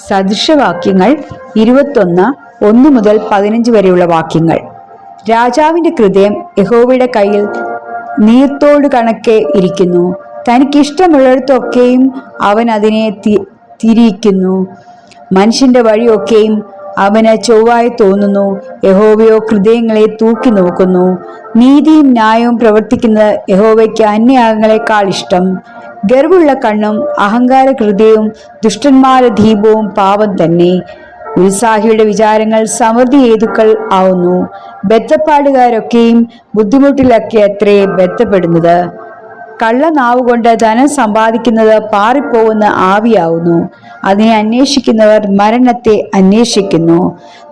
സദൃശവാക്യങ്ങൾ 21:1-15 വരെയുള്ള വാക്യങ്ങൾ. രാജാവിന്റെ ഹൃദയം യഹോവയുടെ കയ്യിൽ നീർത്തോട് കണക്കെ ഇരിക്കുന്നു. തനിക്കിഷ്ടമുള്ളിടത്തൊക്കെയും അവൻ അതിനെ തിരിയിക്കുന്നു. മനുഷ്യന്റെ വഴിയൊക്കെയും അവന് ചൊവ്വായി തോന്നുന്നു. യഹോവയോ ഹൃദയങ്ങളെ തൂക്കി നോക്കുന്നു. നീതിയും ന്യായവും പ്രവർത്തിക്കുന്നത് യഹോവയ്ക്ക് അന്യയാഗങ്ങളെക്കാൾ ഇഷ്ടം. ഗർവുള്ള കണ്ണും അഹങ്കാര ഹൃദയവും ദുഷ്ടന്മാരുടെ ദീപവും പാപം തന്നെ. ഉത്സാഹിയുടെ വിചാരങ്ങൾ സമൃദ്ധി ഹേതുക്കൾ ആവുന്നു. ബദ്ധപ്പാടുകാരൊക്കെയും ബുദ്ധിമുട്ടിലൊക്കെ അത്രേ ബന്ധപ്പെടുന്നത്. കള്ളനാവുകൊണ്ട് ധനം സമ്പാദിക്കുന്നത് പാറിപ്പോകുന്ന ആവിയാവുന്നു. അതിനെ അന്വേഷിക്കുന്നവർ മരണത്തെ അന്വേഷിക്കുന്നു.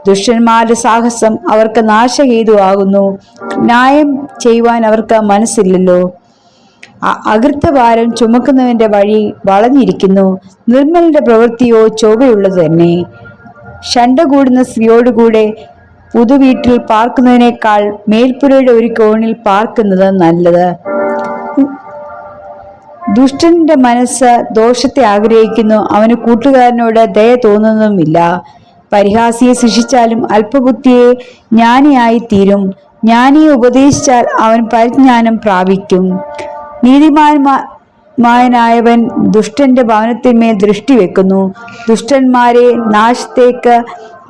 ദുഷ്ടന്മാരുടെ സാഹസം അവർക്ക് നാശഹേതുവാകുന്നു. ന്യായം ചെയ്യുവാൻ അവർക്ക് മനസ്സില്ലല്ലോ. അകൃത്യഭാരം ചുമക്കുന്നവന്റെ വഴി വളഞ്ഞിരിക്കുന്നു. നിർമ്മലന്റെ പ്രവൃത്തിയോ ചൊവ്വയുള്ളത് തന്നെ. ശണ്ട കൂടുന്ന സ്ത്രീയോടുകൂടെ പുതുവീട്ടിൽ പാർക്കുന്നതിനേക്കാൾ മേൽപ്പുരയുടെ ഒരു കോണിൽ പാർക്കുന്നത് നല്ലത്. ദുഷ്ടന്റെ മനസ്സ് ദോഷത്തെ ആഗ്രഹിക്കുന്നു. അവന് കൂട്ടുകാരനോട് ദയ തോന്നുന്നതുമില്ല. പരിഹാസിയെ ശിക്ഷിച്ചാലും അല്പബുദ്ധിയെ ജ്ഞാനിയായി തീരും. ജ്ഞാനിയെ ഉപദേശിച്ചാൽ അവൻ പരിജ്ഞാനം പ്രാപിക്കും. നീതിമാനായവൻ ദുഷ്ടന്റെ ഭവനത്തിന്മേൽ ദൃഷ്ടി വെക്കുന്നു. ദുഷ്ടന്മാരെ നാശത്തേക്ക്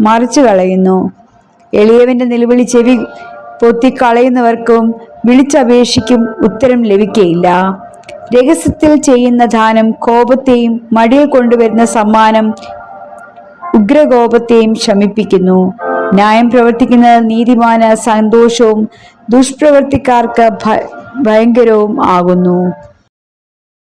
മറിച്ചു കളയുന്നു. എളിയവന്റെ നിലവിളി ചെവി പൊത്തിക്കളയുന്നവർക്കും വിളിച്ചപേക്ഷിക്കും ഉത്തരം ലഭിക്കയില്ല. രഹസ്യത്തിൽ ചെയ്യുന്ന ദാനം കോപത്തെയും മടിയിൽ കൊണ്ടുവരുന്ന സമ്മാനം ഉഗ്രകോപത്തെയും ശമിപ്പിക്കുന്നു. ന്യായം പ്രവർത്തിക്കുന്നത് നീതിമാന് സന്തോഷവും ദുഷ്പ്രവർത്തിക്കാർക്ക് ഭയങ്കരവും ആകുന്നു.